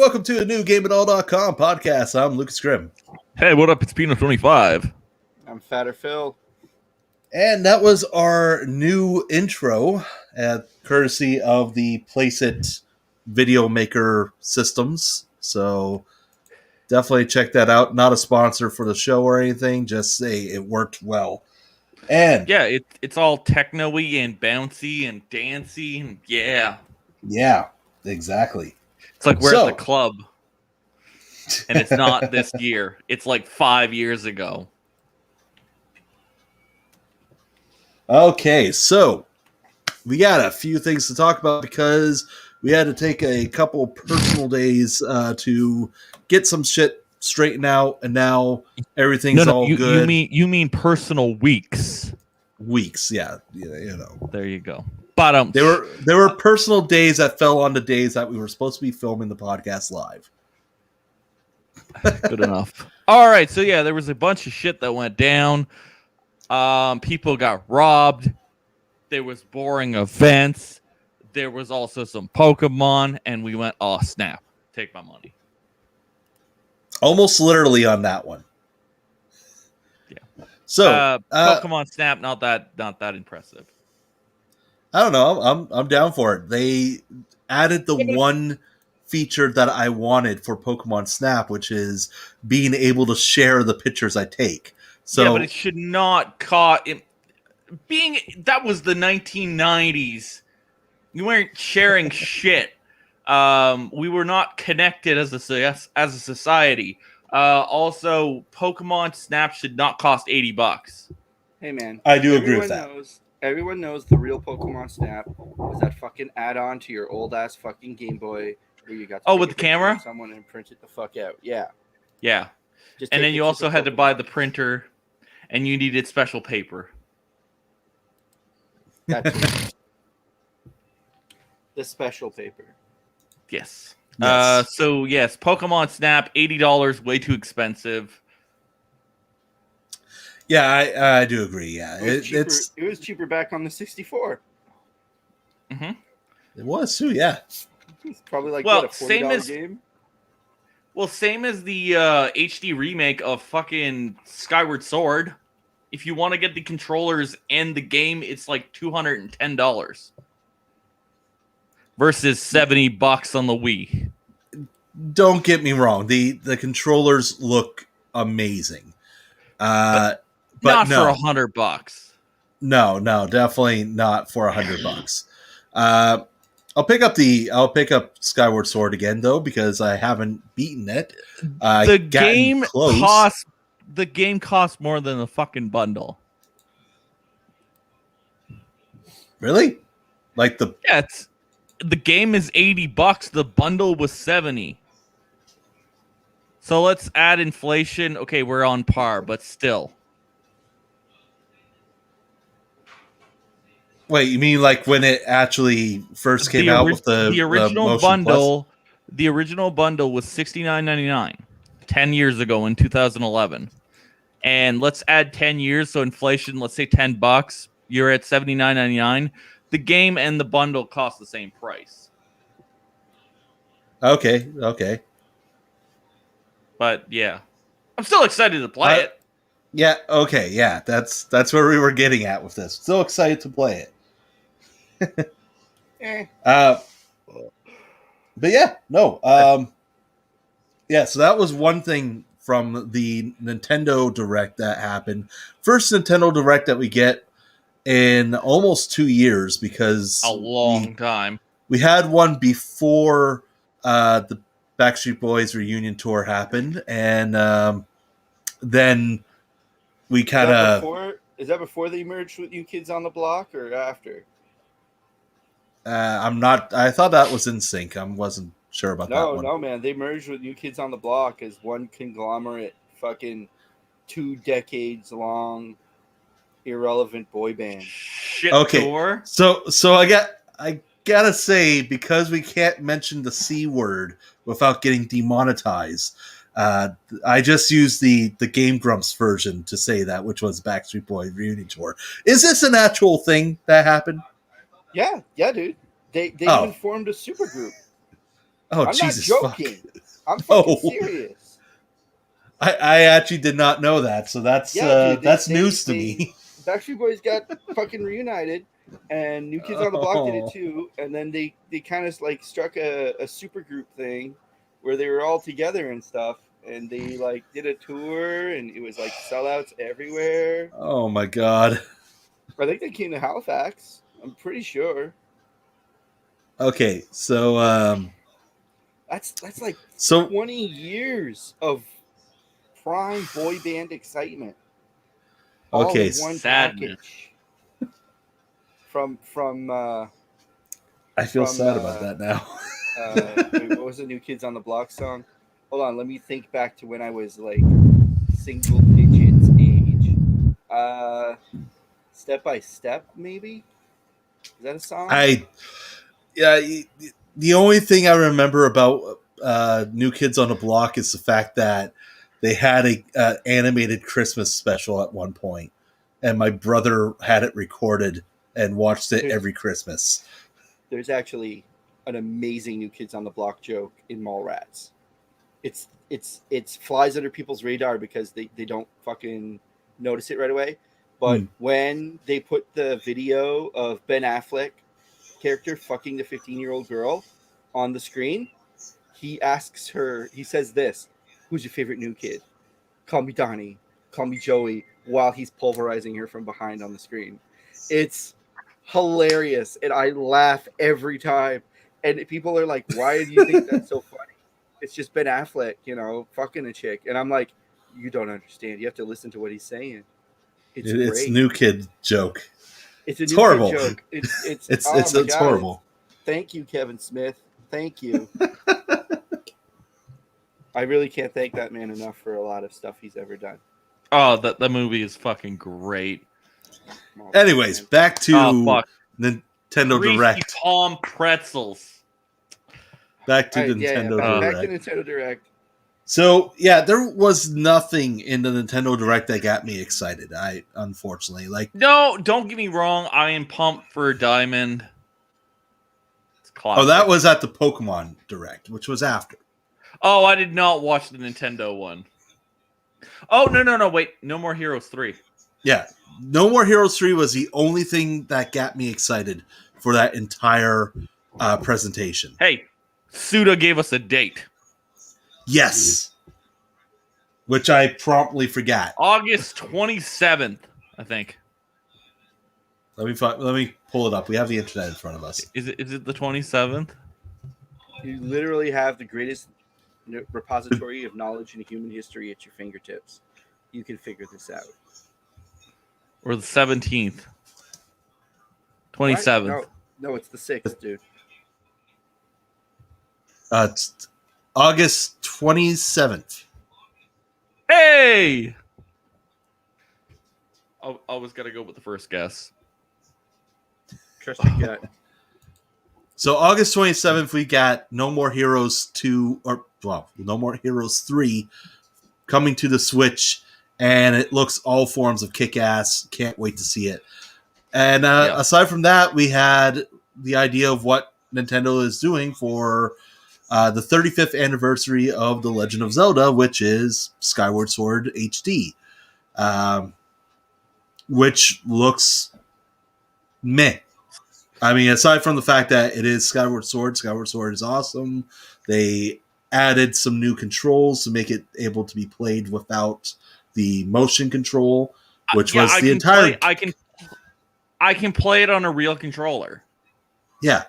welcome to a new GameItAll.com podcast. I'm Lucas Grimm. Hey, what up? It's Pino25. I'm Fatter Phil. And that was our new intro, courtesy of the Placeit video maker systems. So definitely check that out. Not a sponsor for the show or anything. Just say it worked well. And yeah, it's all techno-y and bouncy and dancey and yeah. Yeah, exactly. It's like we're at the club. And it's not this year. It's like 5 years ago. Okay, so we got a few things to talk about because we had to take a couple personal days to get some shit straightened out, and now everything's all good. You mean personal weeks? Weeks, yeah, you know. There you go. But there were personal days that fell on the days that we were supposed to be filming the podcast live. Good enough. All right, so yeah, there was a bunch of shit that went down. People got robbed. There was boring events. There was also some Pokemon, and we went, oh snap, take my money. Almost literally on that one. Yeah. So Pokemon Snap, not that impressive. I don't know. I'm down for it. They added the one feature that I wanted for Pokemon Snap, which is being able to share the pictures I take. So, yeah, but it should not that was the 1990s. You weren't sharing shit. We were not connected as a society. Also, Pokemon Snap should not cost $80. Hey man, I do agree with that. Everyone knows the real Pokemon Snap was that fucking add-on to your old ass fucking Game Boy where you got to with the camera, someone and print it the fuck out. Yeah. And then you also had to buy the printer, and you needed special paper. That's the special paper. Yes. Yes. So yes, Pokemon Snap, $80, way too expensive. Yeah, I do agree. Yeah, it was cheaper back on the 64. Mm-hmm. It was too. Yeah, it's probably like a $40 game. Well, same as the HD remake of fucking Skyward Sword. If you want to get the controllers and the game, it's like $210 versus $70 on the Wii. Don't get me wrong. The controllers look amazing. But not for $100. No, definitely not for $100. I'll pick up Skyward Sword again though because I haven't beaten it. The game costs more than the fucking bundle. Really? The game is $80. The bundle was $70. So let's add inflation. Okay, we're on par, but still. Wait, you mean like when it actually first came out with the original bundle? The original bundle was $69.99 10 years ago in 2011, and let's add 10 years, so inflation. Let's say $10. You're at $79.99. The game and the bundle cost the same price. Okay. But yeah, I'm still excited to play it. Yeah. Okay. Yeah. That's where we were getting at with this. Still excited to play it. But yeah, no. Yeah, so that was one thing from the Nintendo Direct that happened. First Nintendo Direct that we get in almost 2 years because a long time. We had one before the Backstreet Boys reunion tour happened, and then we kind of... Is that before they merged with New Kids on the Block or after? I'm not. I thought that was in sync. I wasn't sure about that one. No, man. They merged with New Kids on the Block as one conglomerate, fucking 2 decades long, irrelevant boy band. Shit. Okay. Tour. So I gotta say, because we can't mention the C word without getting demonetized, I just used the Game Grumps version to say that, which was Backstreet Boys reunion tour. Is this an actual thing that happened? Yeah, dude. They even formed a supergroup. Oh, I'm Jesus not fuck. joking. I'm fucking Oh. serious. I actually did not know that, so that's Yeah, dude. that's news to me. Backstreet Boys got fucking reunited, and New Kids on the Block did it Oh. too. And then they kind of like struck a super group thing where they were all together and stuff. And they like did a tour, and it was like sellouts everywhere. Oh my god. I think they came to Halifax. I'm pretty sure. Okay, so That's like so 20 years of prime boy band excitement, all okay, in one sadness. package. From I feel from, sad about that now. wait, what was the New Kids on the Block song? Hold on, let me think back to when I was like single digits age. Step by Step, maybe. Is that a song? The only thing I remember about New Kids on the Block is the fact that they had a animated Christmas special at one point, and my brother had it recorded and watched it every Christmas. There's actually an amazing New Kids on the Block joke in Mallrats. It's flies under people's radar because they don't fucking notice it right away. But when they put the video of Ben Affleck character fucking the 15-year-old girl on the screen, he asks her, he says this, "Who's your favorite new kid? Call me Donnie, call me Joey," while he's pulverizing her from behind on the screen. It's hilarious, and I laugh every time. And people are like, "Why do you think that's so funny?" It's just Ben Affleck, fucking a chick. And I'm like, you don't understand. You have to listen to what he's saying. It's great. New kid joke. It's a horrible. Kid joke. It's it's horrible. Thank you, Kevin Smith. Thank you. I really can't thank that man enough for a lot of stuff he's ever done. Oh, the movie is fucking great. Anyways, back to Nintendo Greasy Direct. Palm pretzels. Back to Nintendo Direct. Back to Nintendo Direct. So yeah, there was nothing in the Nintendo Direct that got me excited. Unfortunately, no, don't get me wrong. I am pumped for Diamond. It's classic. Oh, that was at the Pokemon Direct, which was after. Oh, I did not watch the Nintendo one. Oh no! Wait, No More Heroes 3. Yeah, No More Heroes 3 was the only thing that got me excited for that entire presentation. Hey, Suda gave us a date. Yes. Which I promptly forgot. August 27th, I think. Let me pull it up. We have the internet in front of us. Is it the 27th? You literally have the greatest repository of knowledge in human history at your fingertips. You can figure this out. Or the 17th? 27th. No, it's the 6th, dude. It's August 27th. Hey! I always got to go with the first guess. Trust your gut. So August 27th, we got No More Heroes 2, No More Heroes 3 coming to the Switch, and it looks all forms of kick-ass. Can't wait to see it. And aside from that, we had the idea of what Nintendo is doing for the 35th anniversary of The Legend of Zelda, which is Skyward Sword HD, which looks meh. I mean, aside from the fact that it is Skyward Sword is awesome. They added some new controls to make it able to be played without the motion control, which was the entire... I can play it on a real controller. Yeah,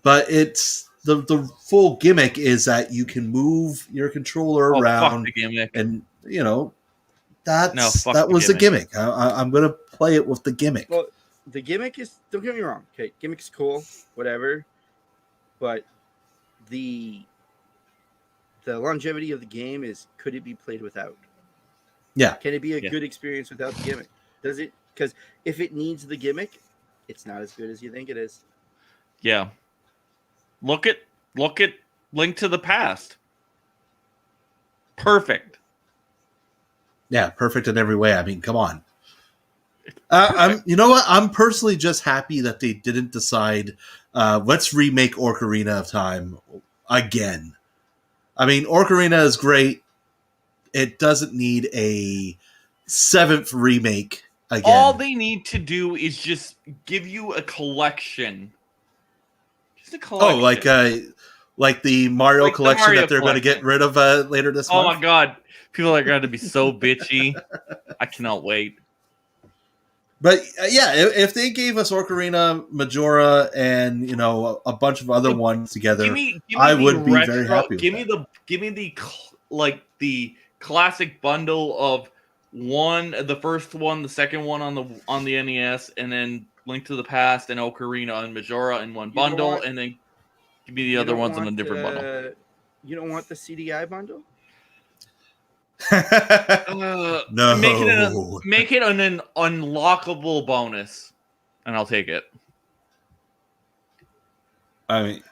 but it's... The full gimmick is that you can move your controller around, fuck the gimmick. And that was the gimmick. I'm going to play it with the gimmick. Well, the gimmick is, don't get me wrong, okay, gimmick's cool, whatever, but the longevity of the game is, could it be played without? Yeah. Can it be a good experience without the gimmick? Does it? Because if it needs the gimmick, it's not as good as you think it is. Yeah. Look at Link to the Past. Perfect. Yeah, perfect in every way. I mean, come on. You know what? I'm personally just happy that they didn't decide, let's remake Ocarina of Time. again. I mean, Ocarina is great. It doesn't need a 7th remake again. All they need to do is just give you a collection. Just a collection. Oh, like the Mario Like the collection Mario that they're going to get rid of later this Oh month. my god. People are going to be so bitchy. I cannot wait. But yeah, if they gave us Ocarina, Majora, and a bunch of other ones together, Give me I the would be retro, very happy. Give me the classic bundle of the first one, the second one on the NES, and then Link to the Past and Ocarina and Majora in one bundle, and then give me the other ones in a different bundle. You don't want the CDI bundle? No, make it an unlockable bonus, and I'll take it. I mean,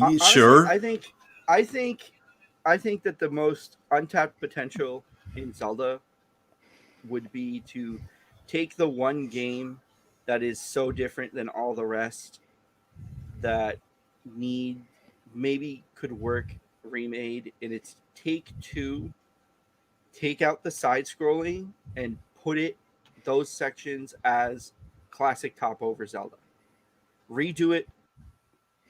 Honestly, sure. I think that the most untapped potential in Zelda would be to take the one game that is so different than all the rest that maybe could work remade, and it's Take Two. Take out the side scrolling and put those sections as classic top over Zelda. Redo it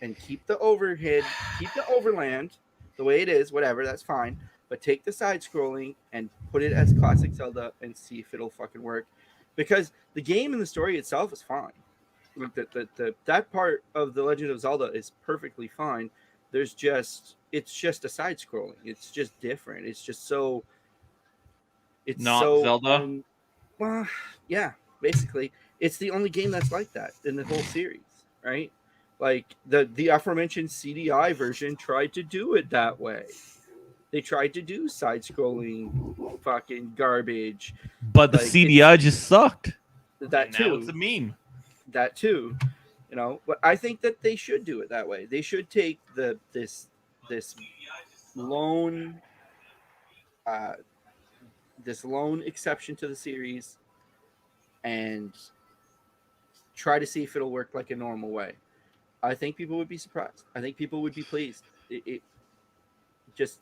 and keep the overhead, keep the overland the way it is, whatever, that's fine. But take the side scrolling and put it as classic Zelda and see if it'll fucking work. Because the game and the story itself is fine. That part of the Legend of Zelda is perfectly fine. It's just a side scrolling. It's just different. It's just so. It's not so, Zelda. Well, yeah, basically, it's the only game that's like that in the whole series, right? Like the aforementioned CDI version tried to do it that way. They tried to do side-scrolling fucking garbage, but the CDI just sucked. That too. Now it's a meme. That too, But I think that they should do it that way. They should take this lone exception to the series and try to see if it'll work like a normal way. I think people would be surprised. I think people would be pleased. It just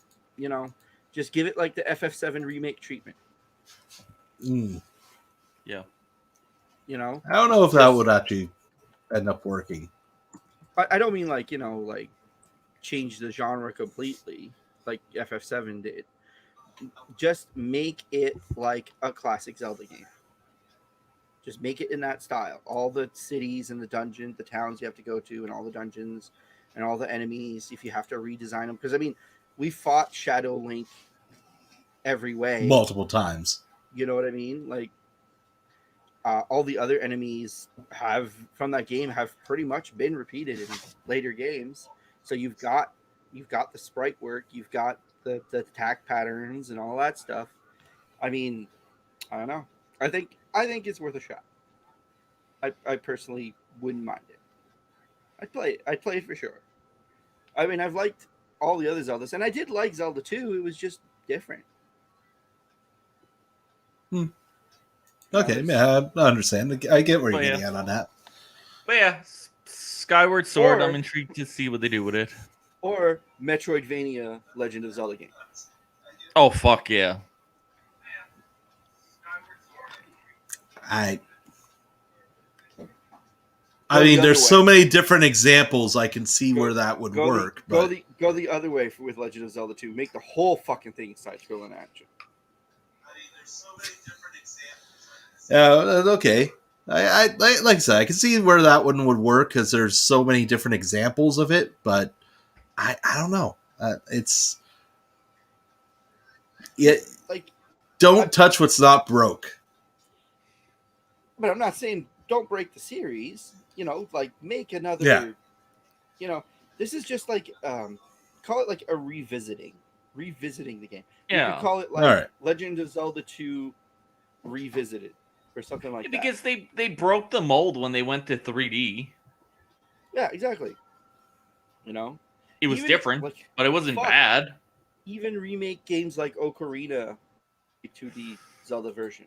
give it like the FF7 remake treatment. Yeah. I don't know if that would actually end up working. I don't mean like change the genre completely like FF7 did. Just make it like a classic Zelda game. Just make it in that style. All the cities and the dungeons, the towns you have to go to, and all the dungeons and all the enemies, if you have to redesign them. Because, I mean, we fought Shadow Link every way. Multiple times. You know what I mean? Like, all the other enemies from that game have pretty much been repeated in later games. So you've got the sprite work, you've got the attack patterns and all that stuff. I mean, I don't know. I think it's worth a shot. I personally wouldn't mind it. I'd play it for sure. I mean, I've liked all the other Zeldas, and I did like Zelda 2. It was just different. Okay, yeah, I understand. I get where you're getting at on that. But yeah, Skyward Sword, I'm intrigued to see what they do with it. Or Metroidvania Legend of Zelda game. Oh, fuck yeah. I mean, there's so many different examples I can see where that would work. Go the other way with Legend of Zelda 2. Make the whole fucking thing side-scrolling action. I mean, there's so many different examples. Okay. I like I said, I can see where that one would work because there's so many different examples of it, but I don't know. Don't touch what's not broke. But I'm not saying don't break the series. Make another. Yeah. This is just like call it like a revisiting the game. Yeah. You could call it like Legend of Zelda 2 Revisited or something like that. Because they broke the mold when they went to 3D. Yeah, exactly. It was different, but it wasn't bad. Even remake games like Ocarina, a 2D Zelda version,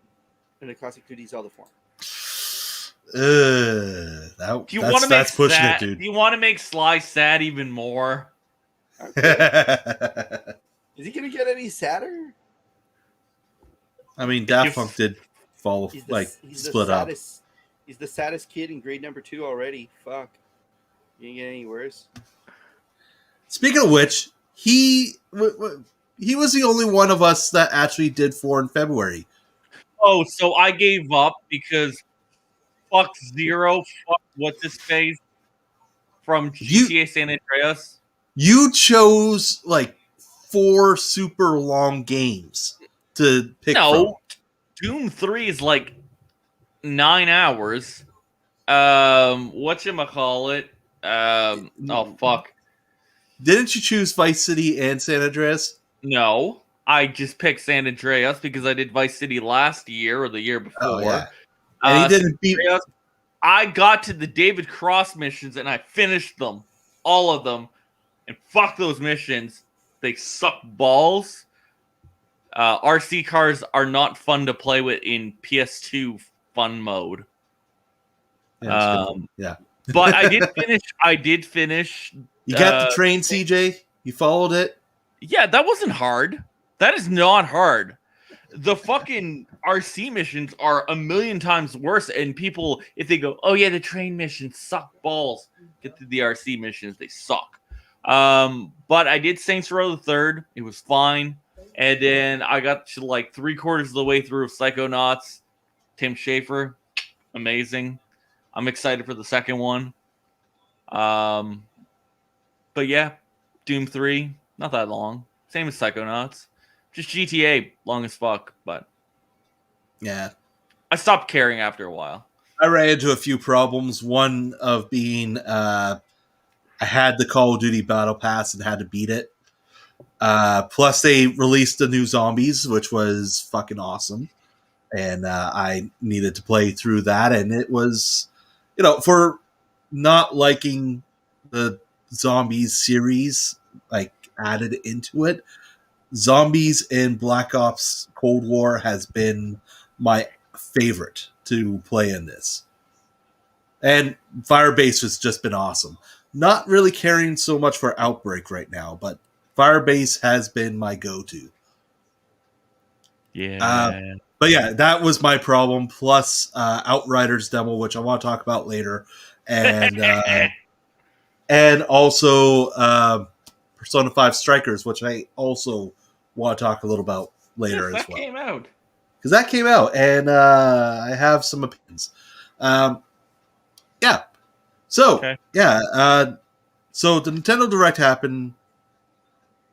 in a classic 2D Zelda form. That's pushing it, dude. Do you want to make Sly sad even more? Okay. Is he gonna get any sadder? I mean, Daft Punk did fall He's split up. He's the saddest kid in grade number 2 already. Fuck. You ain't get any worse. Speaking of which, he was the only one of us that actually did 4 in February. Oh, so I gave up because fuck Zero, fuck what's his face from GTA San Andreas. You chose like 4 super long games to pick from. Doom 3 is like 9 hours. Whatchamacallit? Oh fuck. Didn't you choose Vice City and San Andreas? No. I just picked San Andreas because I did Vice City last year or the year before. Oh, yeah. And he didn't beat. I got to the David Cross missions and I finished them. All of them. And fuck those missions. They suck balls. RC cars are not fun to play with in PS2 fun mode. Yeah. But I did finish. You got the train, CJ? You followed it? Yeah, that wasn't hard. That is not hard. The fucking RC missions are a million times worse. And people, if they go, oh yeah, the train missions suck balls, get to the RC missions, they suck. But I did Saints Row the Third. It was fine. And then I got to like 3/4 of the way through Psychonauts. Tim Schafer, amazing. I'm excited for the second one. But yeah, Doom 3, not that long. Same as Psychonauts. Just GTA, long as fuck, but yeah. I stopped caring after a while. I ran into a few problems. One of being I had the Call of Duty Battle Pass and had to beat it. Plus, they released the new Zombies, which was fucking awesome. And I needed to play through that. And it was, for not liking the Zombies series, like added into it, Zombies and Black Ops Cold War has been my favorite to play in this. And Firebase has just been awesome. Not really caring so much for Outbreak right now, but Firebase has been my go-to. Yeah. But yeah, that was my problem. Plus Outriders demo, which I want to talk about later. And and also Persona 5 Strikers, which I also want to talk a little about later as well. That came out. Because that came out, and I have some opinions. Yeah. So, Okay. yeah. So the Nintendo Direct happened.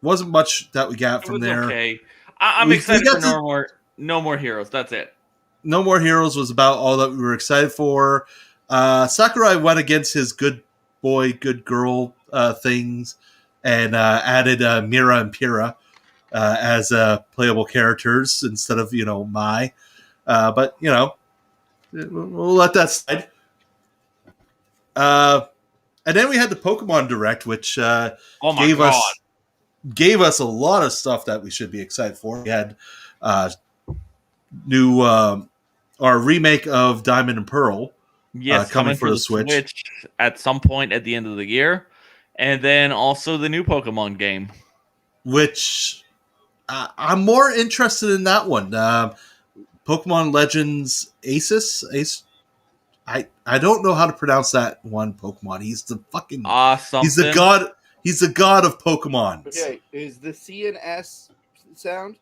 Wasn't much that we got from there. Okay. I'm excited for No More Heroes. That's it. No More Heroes was about all that we were excited for. Sakurai went against his good boy, good girl things and added Mira and Pyrrha as playable characters instead of, Mai. But, we'll let that slide. And then we had the Pokemon Direct, which gave us a lot of stuff that we should be excited for. We had new our remake of Diamond and Pearl. Yes, coming for the Switch at some point at the end of the year. And then also the new Pokemon game. Which I'm more interested in that one. Pokemon Legends Ace. I don't know how to pronounce that one Pokemon. He's the fucking he's the god. He's the god of Pokemon. Okay, is the C and S sound?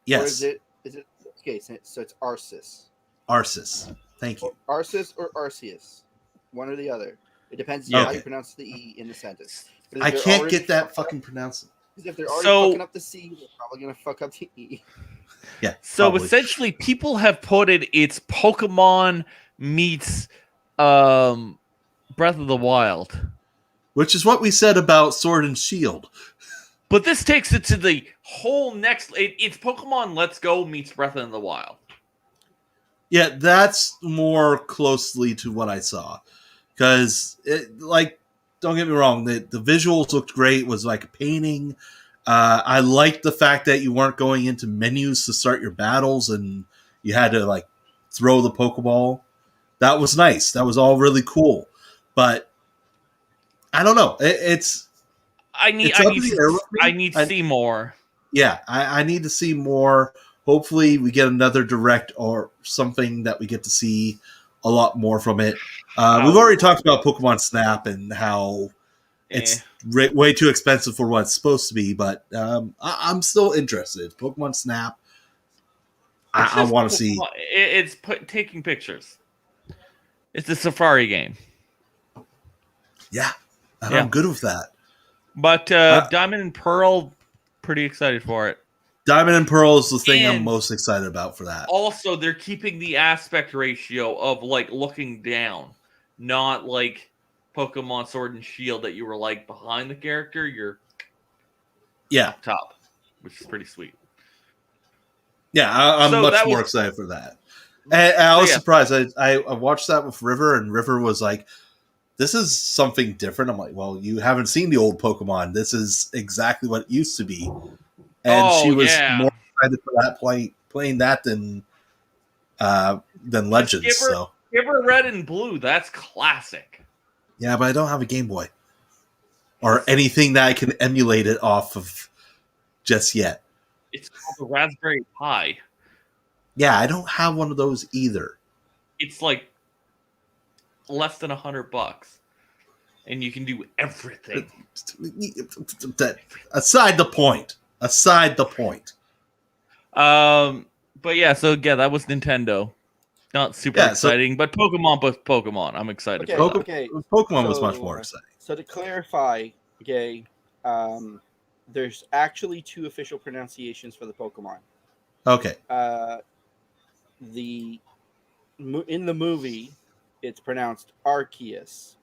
Yes. Or is it okay? So it's Arceus. Arceus. Thank you. Arceus or Arceus, one or the other. It depends on how you pronounce the E in the sentence. I can't get that fucking pronounced. Because if they're already fucking up the C, they're probably gonna fuck up the E. Yeah. So probably. Essentially, people have put it's Pokemon meets Breath of the Wild, which is what we said about Sword and Shield. But this takes it to the whole next. It's Pokemon Let's Go meets Breath of the Wild. Yeah, that's more closely to what I saw. Because, don't get me wrong, the visuals looked great. It was like a painting. I liked the fact that you weren't going into menus to start your battles and you had to, throw the Pokeball. That was nice. That was all really cool. But, I don't know. I need It's up in the air with me. I need to see more. Yeah, I need to see more. Hopefully, we get another direct or something that we get to see a lot more from it. We've already talked about Pokemon Snap and how it's way too expensive for what it's supposed to be, but I'm still interested. Pokemon Snap, I want to see. It's taking pictures. It's a Safari game. Yeah, and I'm good with that. But Diamond and Pearl, pretty excited for it. Diamond and Pearl is the thing I'm most excited about for that. Also, they're keeping the aspect ratio of like looking down, not like Pokemon Sword and Shield that you were like behind the character. You're up top, which is pretty sweet. Yeah, I'm much more excited for that. And I was surprised. I watched that with River, and River was like, this is something different. I'm like, well, you haven't seen the old Pokemon. This is exactly what it used to be. And she was more excited for that playing that than Legends. Give her Red and Blue. That's classic. Yeah, but I don't have a Game Boy. Or anything that I can emulate it off of just yet. It's called the Raspberry Pi. Yeah, I don't have one of those either. It's like less than $100, and you can do everything. Aside the point. But yeah, so yeah, that was Nintendo. Not super exciting, but Pokemon. I'm excited for that. Okay. Pokemon was much more exciting. So to clarify, there's actually 2 official pronunciations for the Pokemon. Okay. In the movie, it's pronounced Arceus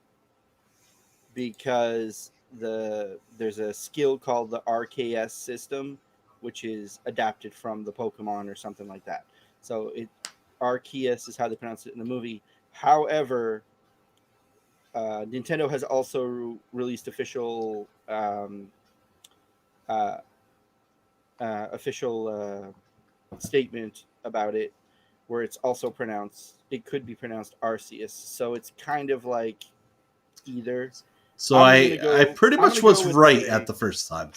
because there's a skill called the RKS system, which is adapted from the Pokemon or something like that. So Arceus is how they pronounce it in the movie. However, Nintendo has also released official statement about it, where it's also it could be pronounced Arceus. So it's kind of like either. So I pretty much was right at the first time.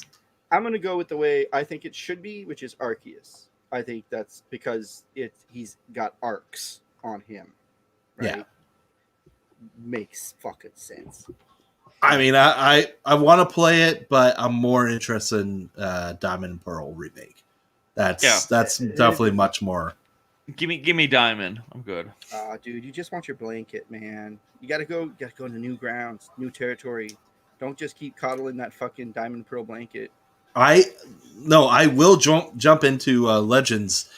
I'm going to go with the way I think it should be, which is Arceus. I think that's because he's got arcs on him. Right? Yeah. Makes fucking sense. I mean, I want to play it, but I'm more interested in Diamond and Pearl remake. That's definitely much more. Give me Diamond. I'm good. Dude, you just want your blanket, man. You gotta go to new grounds, new territory. Don't just keep coddling that fucking Diamond and Pearl blanket. I will jump into Legends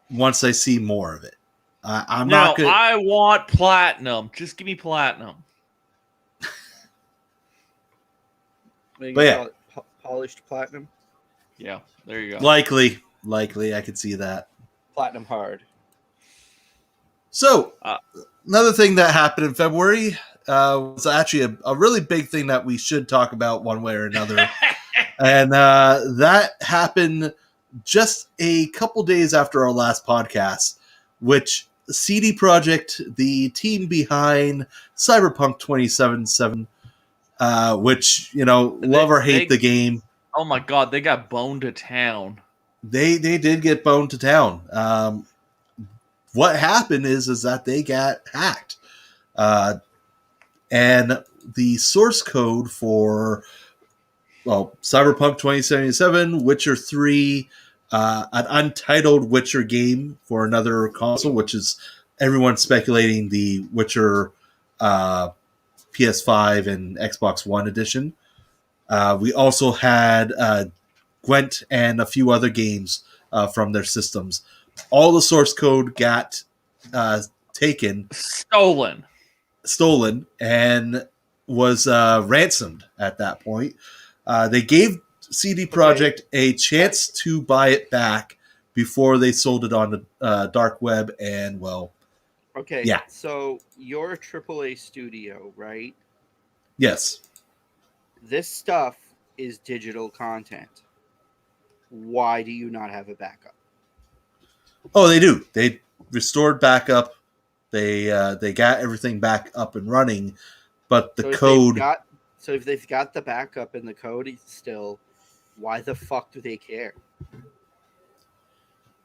once I see more of it. I want Platinum. Just give me Platinum. But polished Platinum. Yeah, there you go. Likely, I could see that. Platinum hard. So, another thing that happened in February was actually a really big thing that we should talk about one way or another. And that happened just a couple days after our last podcast, which CD Projekt, the team behind Cyberpunk 2077, which, love or hate the game. Oh my God, they got boned to town. They did get boned to town. What happened is that they got hacked. And the source code for Cyberpunk 2077, Witcher 3, an untitled Witcher game for another console, which is everyone speculating the Witcher PS5 and Xbox One edition. We also had Gwent and a few other games from their systems. All the source code got taken. Stolen, and was ransomed at that point. They gave CD Projekt a chance to buy it back before they sold it on the dark web, and Okay. Yeah. So you're a AAA studio, right? Yes. This stuff is digital content. Why do you not have a backup? Oh, they do. They restored backup. They got everything back up and running, but the code. So if they've got the backup in the code still, why the fuck do they care?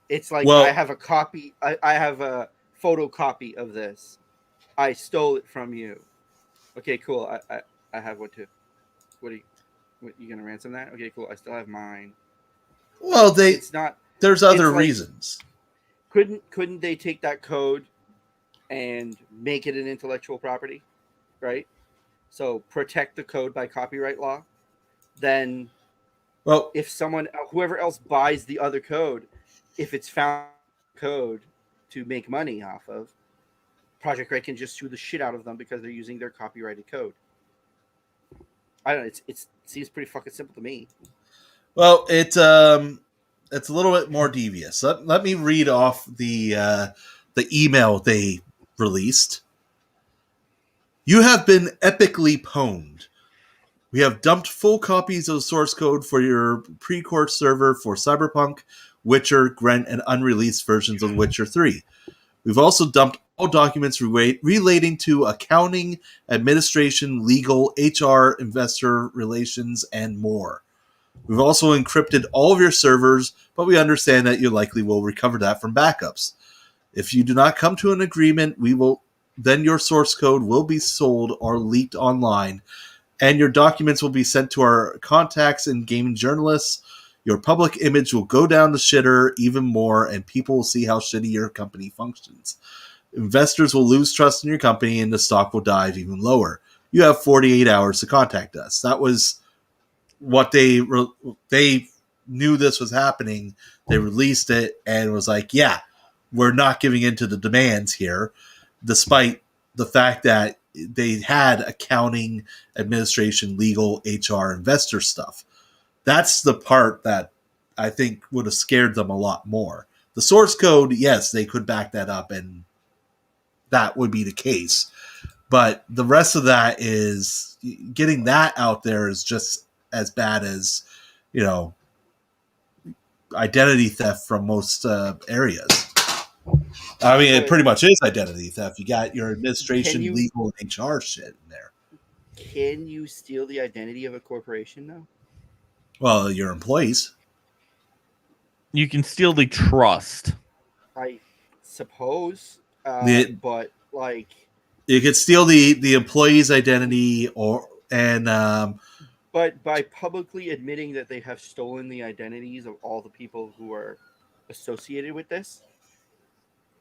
It's like I Well, have a copy. I have a photocopy of this. I stole it from you. Okay, cool. I have one too. What you gonna ransom that? Okay, cool. I still have mine. well, It's not. there's other It's like reasons. couldn't they take that code and make it an intellectual property, right? So protect the code by copyright law. Then Well, if whoever else buys the other code, if it's found code to make money off of, Project Red can just sue the shit out of them because they're using their copyrighted code. I don't know. It seems pretty fucking simple to me. well, it's a little bit more devious. Let me read off the email they released. You have been epically pwned. We have dumped full copies of the source code for your pre-core server for Cyberpunk, Witcher, Gwent, and unreleased versions of Witcher 3. We've also dumped all documents relating to accounting, administration, legal, HR, investor relations, and more. We've also encrypted all of your servers, but we understand that you likely will recover that from backups. If you do not come to an agreement, then your source code will be sold or leaked online, and your documents will be sent to our contacts and gaming journalists. Your public image will go down the shitter even more, and people will see how shitty your company functions. Investors will lose trust in your company, and the stock will dive even lower. You have 48 hours to contact us. That was what they knew this was happening. They released it and was like, yeah, we're not giving in to the demands here, despite the fact that they had accounting, administration, legal, HR, investor stuff. That's the part that I think would have scared them a lot more. The source code, yes, they could back that up and that would be the case. But the rest of that is getting that out there is just as bad as, identity theft from most areas. I mean, it pretty much is identity theft. You got your administration, legal, and HR shit in there. Can you steal the identity of a corporation, though? Well, your employees. You can steal the trust. I suppose, but like you could steal the employee's identity, but by publicly admitting that they have stolen the identities of all the people who are associated with this,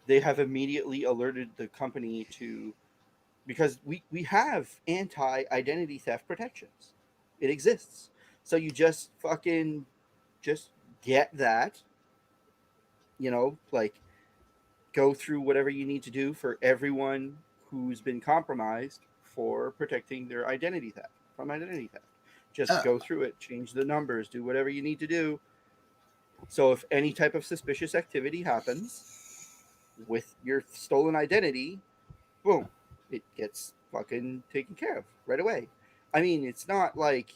they have immediately alerted the company to, because we have anti-identity theft protections. It exists. So you just get that, like go through whatever you need to do for everyone who's been compromised for protecting their identity theft from identity theft. Just go through it, change the numbers, do whatever you need to do. So if any type of suspicious activity happens with your stolen identity, boom, it gets fucking taken care of right away. I mean, it's not like...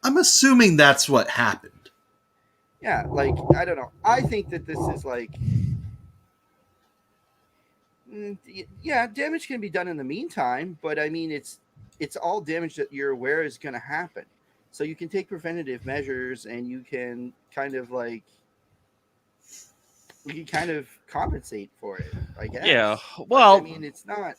I'm assuming that's what happened. Yeah, like, I don't know. I think that this is like... Yeah, damage can be done in the meantime, but I mean, it's all damage that you're aware is going to happen. So you can take preventative measures and you can kind of compensate for it, I guess. Yeah, well, I mean, it's not...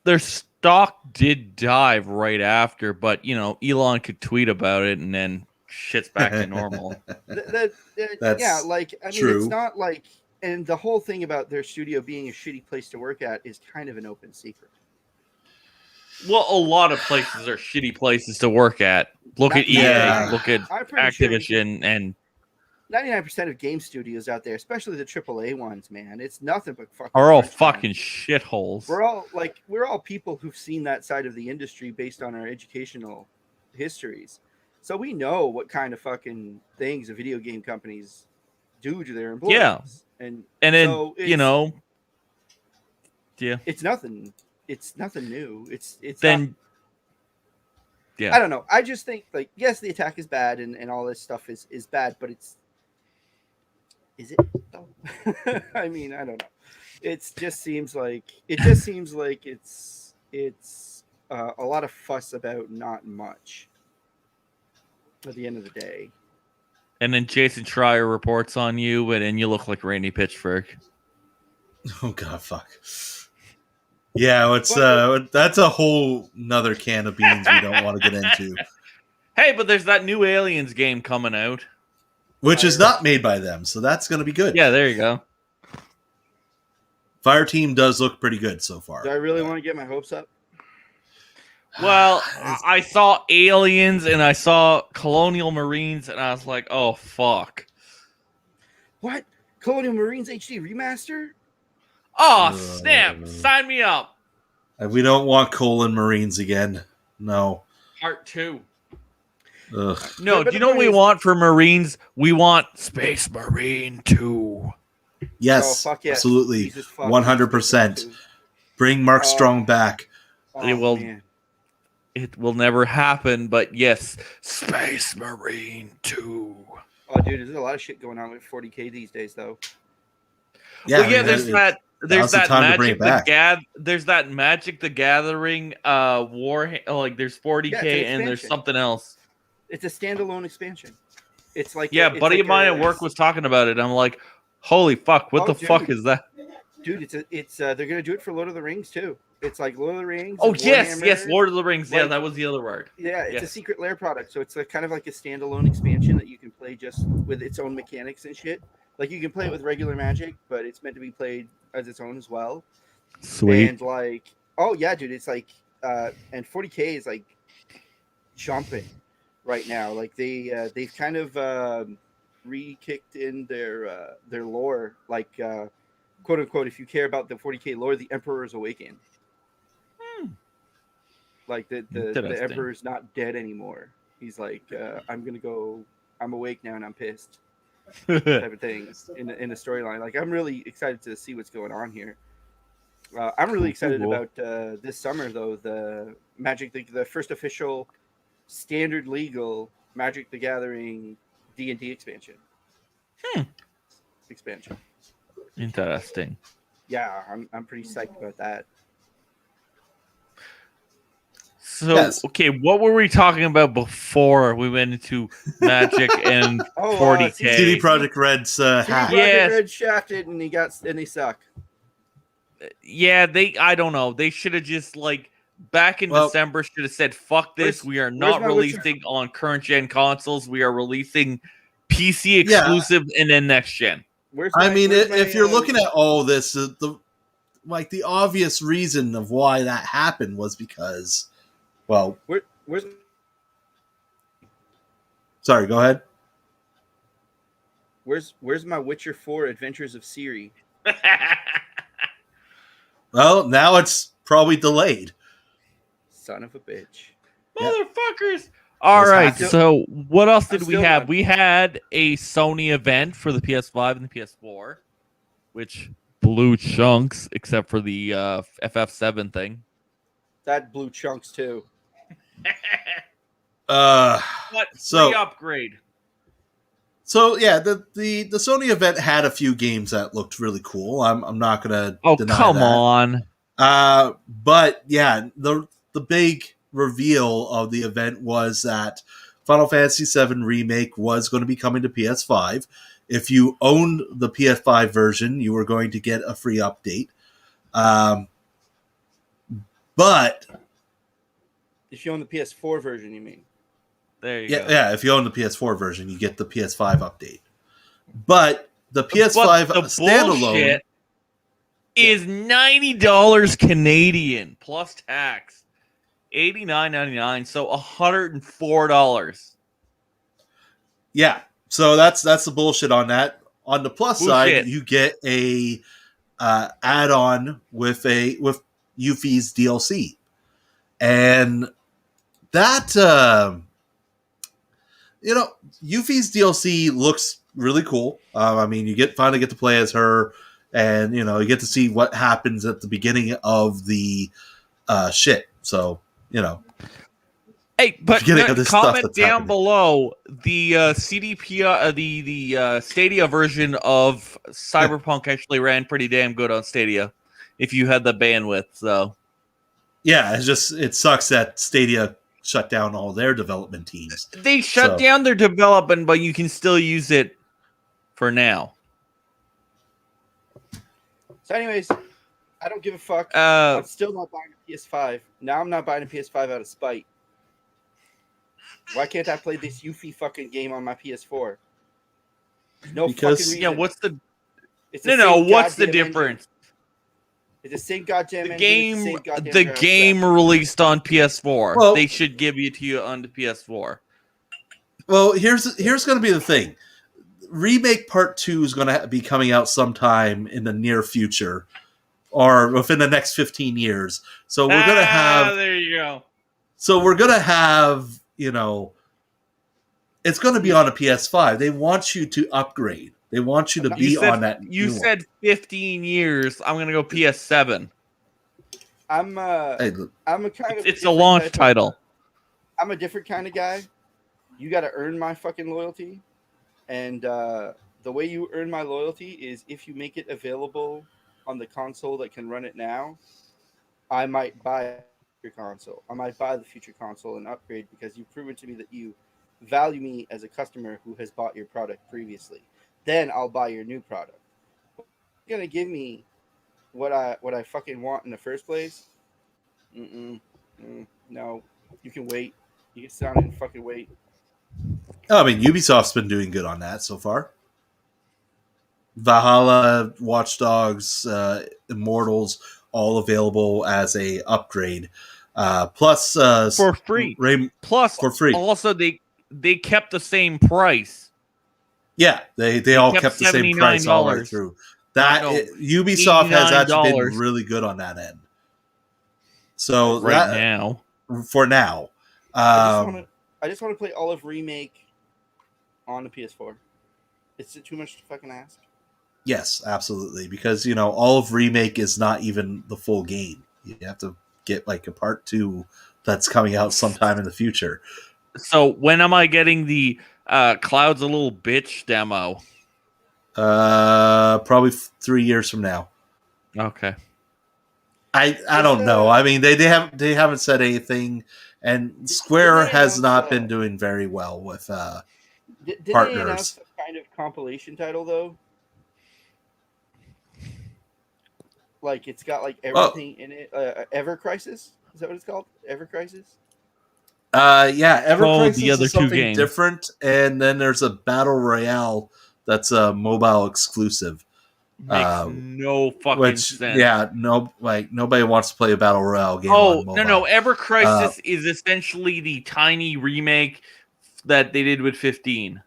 Their stock did dive right after, but, Elon could tweet about it and then shit's back to normal. Yeah, like, I mean, true. It's not like... And the whole thing about their studio being a shitty place to work at is kind of an open secret. Well, a lot of places are shitty places to work at. Look at EA, look at Activision, and 99% of game studios out there, especially the AAA ones, man, it's nothing but fucking... Are all fucking shitholes. We're all people who've seen that side of the industry based on our educational histories. So we know what kind of fucking things the video game companies do to their employees. Yeah. And then, so yeah. It's nothing new. It's then not, yeah. I don't know. I just think, like, yes, the attack is bad and all this stuff is bad, but is it though? I mean, I don't know. It just seems like it's a lot of fuss about not much. At the end of the day, And then Jason Schreier reports on you, and then you look like Randy Pitchford. Oh god, fuck. Yeah, it's that's a whole nother can of beans we don't want to get into. Hey, but there's that new Aliens game coming out. Which is not made by them, so that's going to be good. Yeah, there you go. Fireteam does look pretty good so far. do I really want to get my hopes up? Well, I saw Aliens and I saw Colonial Marines, and I was like, oh, fuck. What? Colonial Marines HD remaster? Oh, snap. Sign me up. We don't want Colon Marines again. No. Part 2. Ugh. No, do you know what we want for Marines? We want Space Marine 2. Yes, Oh, fuck yes. absolutely. Jesus fuck 100%. Bring Mark Strong back. Oh, It will- man. It will never happen, but yes, Space Marine 2. Oh, dude, there's a lot of shit going on with 40K these days, though. Yeah, Well, yeah, there's that now's the time to bring it back. There's that Magic the Gathering war, like there's 40K Yeah, it's an and there's expansion. something else. It's a standalone expansion. It's like Yeah, it's buddy like of mine at work was talking about it. I'm like, holy fuck, what Oh, the fuck dude. is that? Dude, it's they're gonna do it for Lord of the Rings too. It's like Lord of the Rings. Oh and yes, Warhammer. yes, Lord of the Rings. Yeah, Like- that was the other word. Yeah, it's a Yes. secret lair product, so it's kind of like a standalone expansion that you can play just with its own mechanics and shit. Like you can play it with regular Magic, but it's meant to be played as its own as well. Sweet. And like, oh yeah, dude, it's like, and 40K is like jumping right now. Like they've kind of re-kicked in their lore, like quote unquote. If you care about the 40K lore, the Emperor's Awakened. Like the Interesting. Emperor's not dead anymore. He's like, I'm awake now and I'm pissed. Type of thing in the storyline. Like I'm really excited to see what's going on here. I'm really excited Cool. about this summer though. The Magic, the first official standard legal Magic the Gathering D&D expansion. Expansion. Interesting. Yeah, I'm pretty psyched about that. So, Yes. okay, what were we talking about before we went into Magic and Oh, 40K? CD Projekt Red's hack. Yeah. Yes. Red shafted and they suck. Yeah, I don't know. They should have just like back in Well- December should have said, "Fuck this. Where's- We are where's not my releasing on current gen consoles. We are releasing PC exclusive and then next gen." Where's I my- mean, where's if my, you're looking at all this, the obvious reason of why that happened was because, well, where's sorry, go ahead. where's my Witcher 4 Adventures of Ciri? Well, now it's probably delayed. Son of a bitch. Yeah. Motherfuckers. All Those right. hackers. So, what else I'm did we still have? not- We had a Sony event for the PS5 and the PS4, which blew chunks, except for the FF7 thing. That blew chunks too. But So- free upgrade. So yeah, the Sony event had a few games that looked really cool. I'm not gonna Oh, deny come that. on. But yeah, the big reveal of the event was that Final Fantasy VII Remake was going to be coming to PS5. If you owned the PS5 version, you were going to get a free update. But If you own the PS4 version, you mean? There you yeah, go. yeah, if you own the PS4 version, you get the PS5 update. But the PS5 But the standalone, bullshit is $90 Canadian plus tax. $89.99, so $104. yeah. So that's the bullshit on that. On the plus Bullshit. side, you get a add-on with Yuffie's DLC, and that Yuffie's DLC looks really cool. I mean, you finally get to play as her, and you get to see what happens at the beginning of the shit. So Hey, but Beginning of this stuff comment that's down happening. below the CDP, the Stadia version of Cyberpunk actually ran pretty damn good on Stadia if you had the bandwidth. So Yeah, it sucks that Stadia shut down all their development teams. They shut down their development, but you can still use it for now. So, anyways, I don't give a fuck. Uh, I'm still not buying a PS5. Now I'm not buying a PS5 out of spite. Why can't I play this Yuffie fucking game on my PS4? No fucking reason. Yeah, what's the... It's what's the goddamn difference? engine. It's the same goddamn The engine, game, goddamn the graphics. game released on PS4. Well- They should give it to you on the PS4. Well, here's going to be the thing. Remake Part 2 is going to be coming out sometime in the near future, or within the next 15 years. So we're going to have... There you go. So we're going to have, it's going to be on a PS5. They want you to upgrade. They want you to be on that. You said 15 years. I'm going to go PS7. I'm a kind of... It's a launch title. I'm a different kind of guy. You got to earn my fucking loyalty. And the way you earn my loyalty is if you make it available on the console that can run it now, I might buy your console. I might buy the future console and upgrade because you've proven to me that you value me as a customer who has bought your product previously. Then I'll buy your new product. You're gonna give me what I fucking want in the first place? No. You can wait. You can sit down and fucking wait. I mean, Ubisoft's been doing good on that so far. Valhalla, Watch Dogs, Immortals, all available as a upgrade. Plus for free. Plus for free. Also, they kept the same price. Yeah, they all kept the same price all the way through. Ubisoft has actually been really good on that end. So now, for now, I just want to play all of Remake on the PS4. Is it too much to fucking ask? Yes, absolutely. Because all of Remake is not even the full game. You have to get like a part 2 that's coming out sometime in the future. So when am I getting the Cloud's a Little Bitch demo? Probably 3 years from now. Okay. I don't know. I mean, they haven't said anything, and Square has not been doing very well with Did partners. they announce a kind of compilation title though? Like it's got like everything in it. Ever Crisis? Is that what it's called? Ever Crisis? Yeah, Ever Crisis the other is something two games. different, and then there's a Battle Royale that's a mobile exclusive. Makes no fucking sense. Yeah, nobody wants to play a Battle Royale game. Oh, on mobile. no. Ever Crisis is essentially the tiny remake that they did with 15.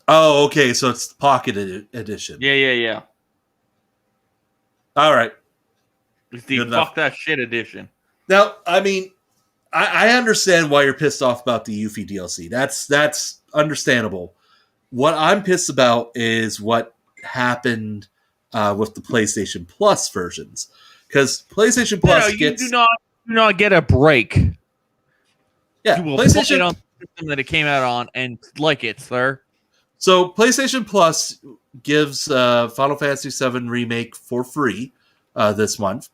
Oh, okay, so it's the Pocket Edition. Yeah. All right. It's the fuck that shit edition. Now, I mean, I understand why you're pissed off about the Yuffie DLC. That's understandable. What I'm pissed about is what happened with the PlayStation Plus versions, because PlayStation Plus you do not get a break. Yeah, you will PlayStation play it on the system that it came out on and like it, sir. So PlayStation Plus gives Final Fantasy VII Remake for free this month,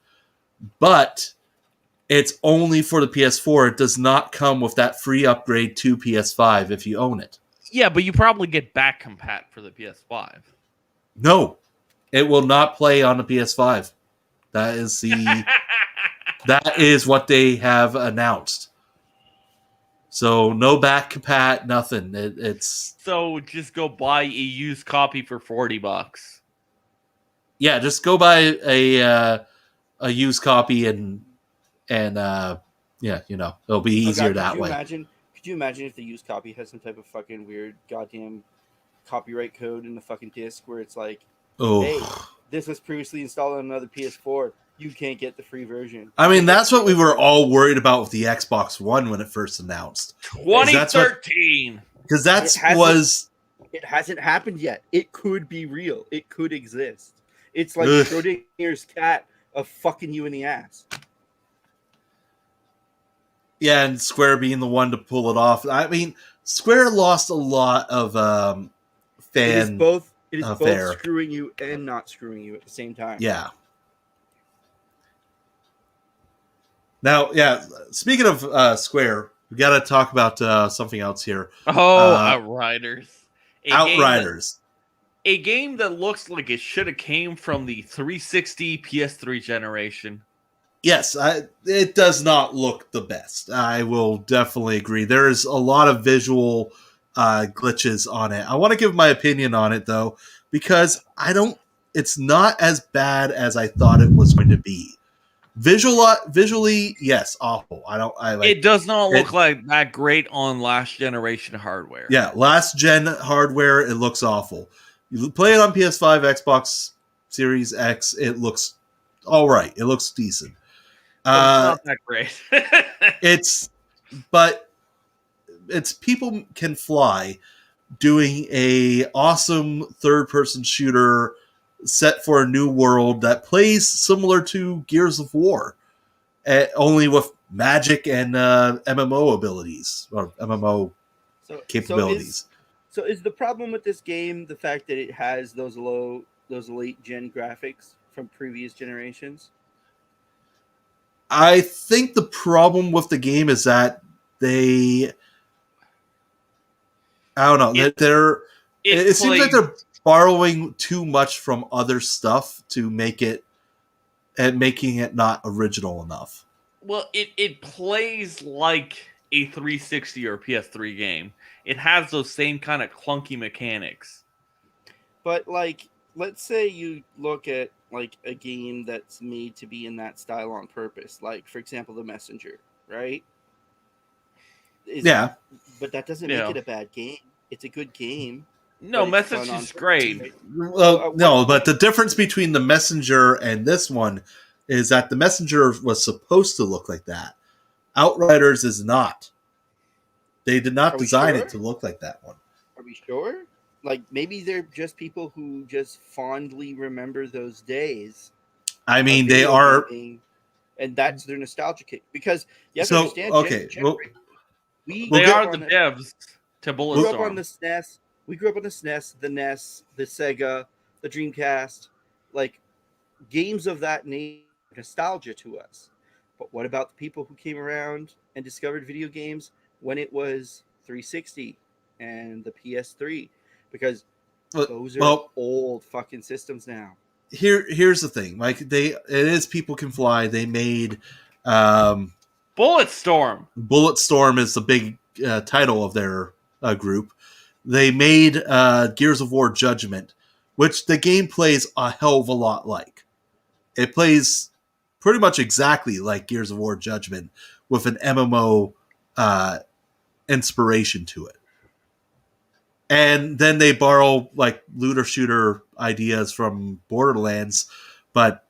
but it's only for the PS4. It does not come with that free upgrade to PS5 if you own it. Yeah, but you probably get back compat for the PS5. No, it will not play on the PS5. That is what they have announced. So no back compat, nothing. It's so just go buy a used copy for $40. Yeah, just go buy a used copy and it'll be easier that way. Could you imagine if the used copy has some type of fucking weird goddamn copyright code in the fucking disc where it's like, hey, this was previously installed on another PS4. You can't get the free version. I mean, that's what we were all worried about with the Xbox One when it first announced. 2013. Because it hasn't happened yet. It could be real. It could exist. It's like Schrodinger's cat of fucking you in the ass. Yeah, and Square being the one to pull it off. I mean, Square lost a lot of fan. It is both screwing you and not screwing you at the same time. Yeah. Now, yeah, speaking of Square, we got to talk about something else here. Oh, Outriders. Outriders. A game that looks like it should have came from the 360 PS3 generation. Yes, it does not look the best. I will definitely agree. There's a lot of visual glitches on it. I want to give my opinion on it, though, because it's not as bad as I thought it was going to be. Visually, yes, awful. It does not look like that great on last generation hardware. Yeah, last gen hardware, it looks awful. You play it on PS5, Xbox Series X, it looks all right. It looks decent. But it's not that great. But it's People Can Fly doing a awesome third-person shooter set for a new world that plays similar to Gears of War, only with magic and MMO abilities or MMO capabilities. So is the problem with this game the fact that it has those late gen graphics from previous generations? I think the problem with the game is that I don't know. It seems like they're borrowing too much from other stuff to make it and making it not original enough. Well, it plays like a 360 or PS3 game. It has those same kind of clunky mechanics. But like, let's say you look at like a game that's made to be in that style on purpose, like for example, The Messenger, right? But that doesn't make it a bad game. It's a good game. No, Messenger's great. Well, no, but the difference between The Messenger and this one is that The Messenger was supposed to look like that. Outriders is not. They did not design it to look like that one. Are we sure? Like, maybe they're just people who just fondly remember those days. I mean, they are... And that's their nostalgia kick. Because you have to understand... Okay, they are the devs to Bulletstorm. We grew up on the SNES. We grew up on the SNES, the NES, the Sega, the Dreamcast. Like, games of that nature, nostalgia to us. But what about the people who came around and discovered video games when it was 360 and the PS3? Because those are old fucking systems now. Here's the thing. Like, it is People Can Fly. They made Bulletstorm. Bulletstorm is the big title of their group. They made Gears of War Judgment, which the game plays a hell of a lot like. It plays pretty much exactly like Gears of War Judgment with an MMO inspiration to it. And then they borrow like looter shooter ideas from Borderlands, but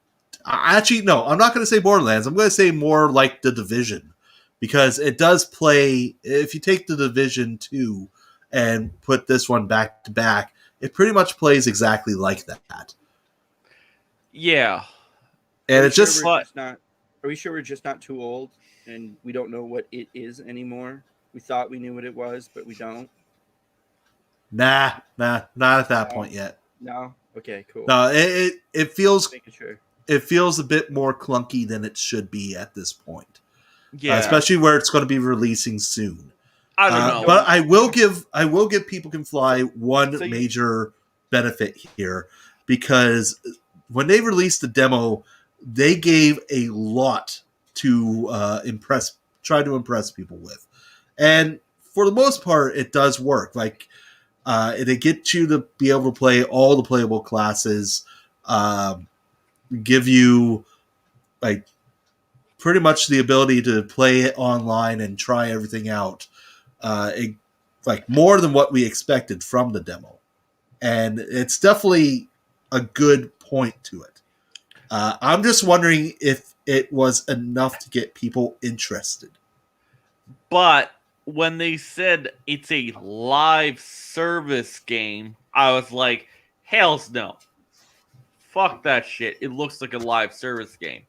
actually, no, I'm not going to say Borderlands. I'm going to say more like The Division, because it does play. If you take The Division 2 and put this one back to back, it pretty much plays exactly like that. Yeah, and it's just not. Are we sure we're just not too old and we don't know what it is anymore? We thought we knew what it was, but we don't. Nah, not at that point yet. No. Okay, cool. No, it feels making sure. It feels a bit more clunky than it should be at this point. Yeah, especially where it's going to be releasing soon. I don't know, but I will give People Can Fly one major benefit here, because when they released the demo, they gave a lot to try to impress people with, and for the most part, it does work. Like. It gets you to be able to play all the playable classes, give you like pretty much the ability to play it online and try everything out, like more than what we expected from the demo, and it's definitely a good point to it. I'm just wondering if it was enough to get people interested. But when they said it's a live service game, I was like, hell's no. Fuck that shit. It looks like a live service game.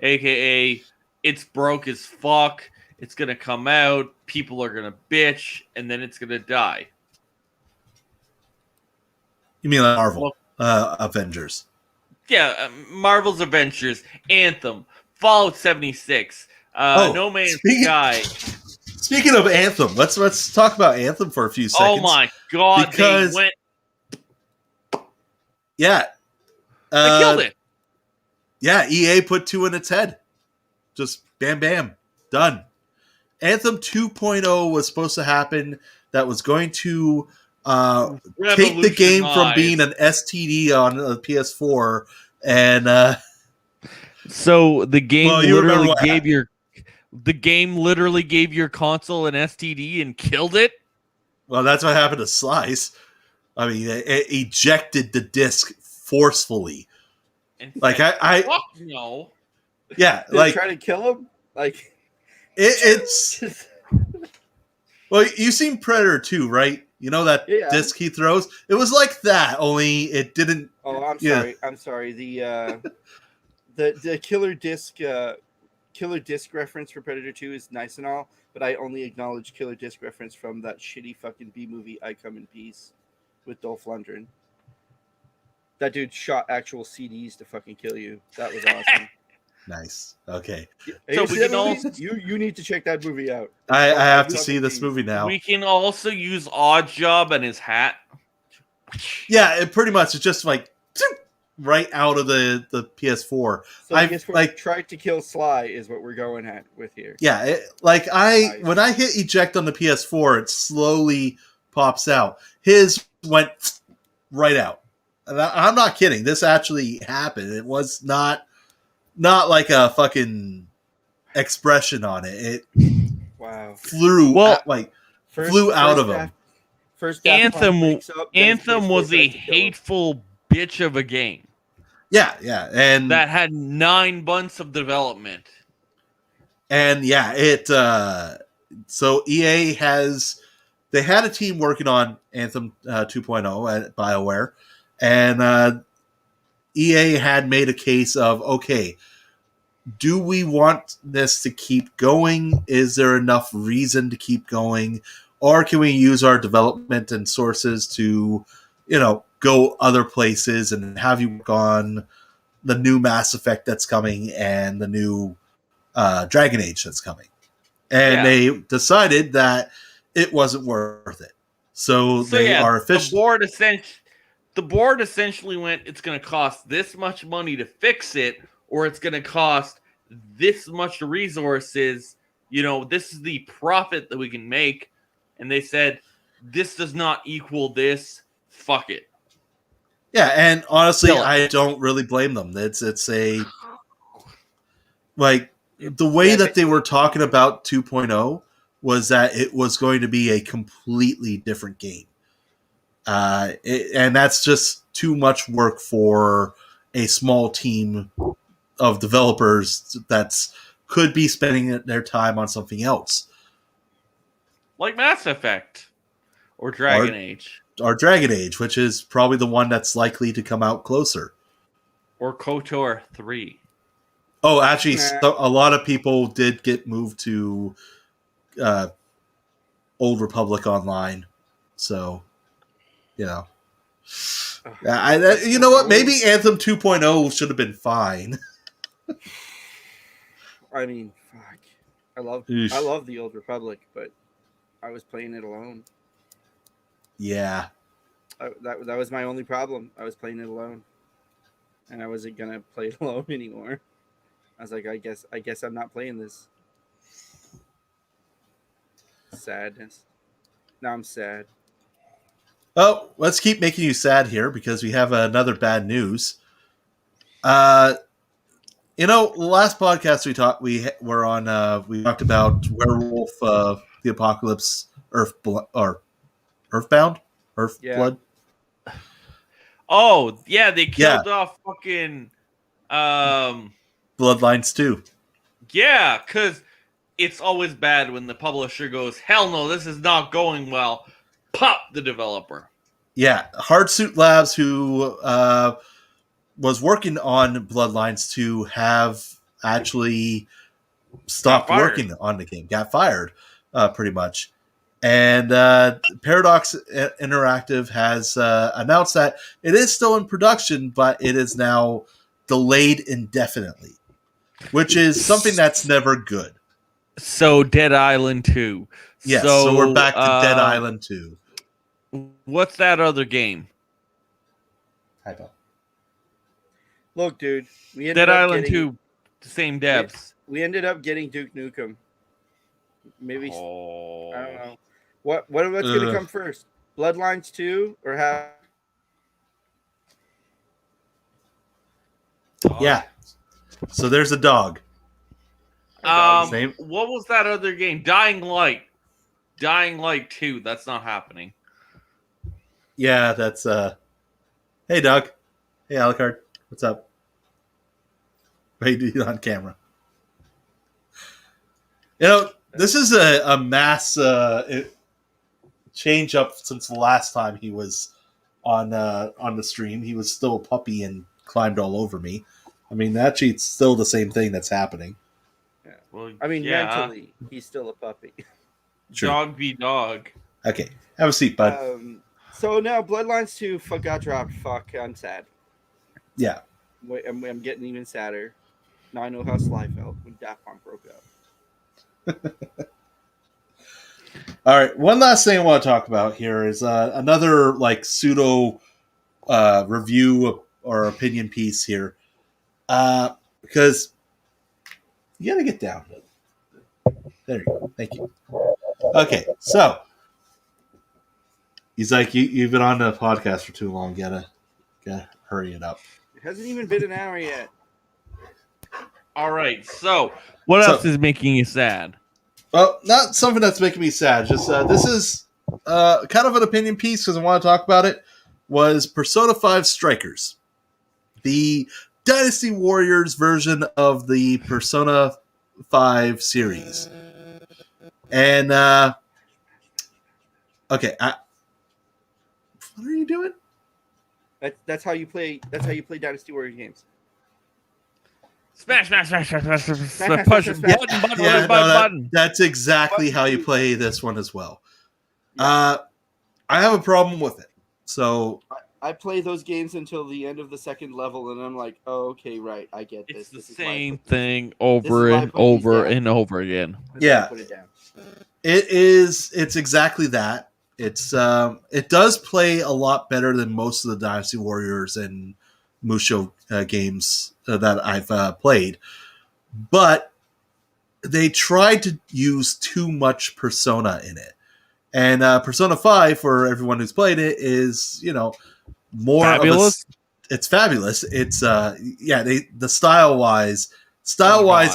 AKA, it's broke as fuck. It's going to come out. People are going to bitch. And then it's going to die. You mean like Marvel Avengers? Yeah, Marvel's Avengers, Anthem, Fallout 76, No Man's speaking, Sky. Speaking of Anthem, let's talk about Anthem for a few seconds. Oh my god, because, they went. Yeah. They killed it. Yeah, EA put 2 in its head. Just bam, bam, done. Anthem 2.0 was supposed to happen. That was going to take the game from being an STD on the PS4 and so the game literally gave happened. the game literally gave your console an STD and killed it. Well, that's what happened to Slice. I mean, it ejected the disc forcefully. And like said, I fuck no. Yeah, Did like try to kill him. Like it's. Well, you've seen Predator 2, right? You know that disc he throws? It was like that, only it didn't. Oh, I'm sorry. I'm sorry. The killer disc reference for Predator 2 is nice and all, but I only acknowledge killer disc reference from that shitty fucking B movie I Come in Peace with Dolph Lundgren. That dude shot actual CDs to fucking kill you. That was awesome. Nice. Okay. Hey, So we can also you need to check that movie out. I have to see this movie now. We can also use Odd Job and his hat. Yeah, it pretty much is just like right out of the PS4. So I guess tried to kill Sly is what we're going at with here. Yeah, when I hit eject on the PS4, it slowly pops out. His went right out. And I'm not kidding. This actually happened. It was not like a fucking expression on it. It flew flew out of him. Anthem was a hateful bitch of a game. Yeah, and that had 9 months of development. And yeah, it so EA they had a team working on Anthem 2.0 at BioWare, and EA had made a case of, okay, do we want this to keep going? Is there enough reason to keep going? Or can we use our development and sources to, go other places and have you work on the new Mass Effect that's coming and the new Dragon Age that's coming? And they decided that it wasn't worth it. So they are officially... The board essentially went, it's going to cost this much money to fix it, or it's going to cost this much resources. This is the profit that we can make. And they said, this does not equal this. Fuck it. Yeah, and honestly, I don't really blame them. It's a... Like, the way that they were talking about 2.0 was that it was going to be a completely different game. And that's just too much work for a small team of developers that could be spending their time on something else. Like Mass Effect or Dragon Age. Or Dragon Age, which is probably the one that's likely to come out closer. Or KOTOR 3. Oh, actually, a lot of people did get moved to Old Republic Online. So... you know what? Maybe Anthem 2.0 should have been fine. I mean, fuck. I love the Old Republic, but I was playing it alone. Yeah. That was my only problem. I was playing it alone, and I wasn't gonna play it alone anymore. I was like, I guess I'm not playing this. Sadness. Now I'm sad. Oh, let's keep making you sad here because we have another bad news. The last podcast we talked about Werewolf the Apocalypse Earthbound? Earthblood? Oh, yeah, they killed off fucking Bloodlines 2. Yeah, because it's always bad when the publisher goes, hell no, this is not going well. Pop the developer. Yeah, Hardsuit Labs, who was working on Bloodlines 2, have actually stopped working on the game. Got fired, pretty much. And Paradox Interactive has announced that it is still in production, but it is now delayed indefinitely, which is something that's never good. So Dead Island 2. Yes, so we're back to Dead Island 2. What's that other game? Hypo. Look, dude, we ended Dead up Island getting 2, the same devs. we ended up getting Duke Nukem. Maybe I don't know. What's gonna come first? Bloodlines 2 or how? Yeah. So there's a dog. Same. What was that other game? Dying Light. Dying Light 2. That's not happening. Yeah, that's hey Doug. Hey Alucard. What's up? Wait, on camera. You know, this is a mass change up since the last time he was on the stream. He was still a puppy and climbed all over me. I mean, actually, it's still the same thing that's happening. Yeah. Well, I mean, yeah. mentally, he's still a puppy. True. Dog be dog. Okay, have a seat, bud. So now Bloodlines 2 got dropped. Fuck, I'm sad. Yeah. I'm getting even sadder. Now I know how Sly felt when Daft Punk broke up. All right, one last thing I want to talk about here is another like pseudo review or opinion piece here, because you gotta get down. There you go. Thank you. Okay, so he's like, you've been on the podcast for too long. Gotta hurry it up. It hasn't even been an hour yet. All right, so what else is making you sad? Well, not something that's making me sad. Just this is kind of an opinion piece because I want to talk about it. Was Persona 5 Strikers, the Dynasty Warriors version of the Persona 5 series, and okay, what are you doing? That's how you play. That's how you play Dynasty Warriors games. Smash, push button. That's exactly how you play this one as well. I have a problem with it. So I play those games until the end of the second level, and I'm like, oh, okay, right, I get this. It's the same thing over and over again. Yeah, it's exactly that. It does play a lot better than most of the Dynasty Warriors and Musho games that I've played, but they tried to use too much Persona in it. And Persona 5, for everyone who's played it, is, more fabulous. It's fabulous. It's the style-wise,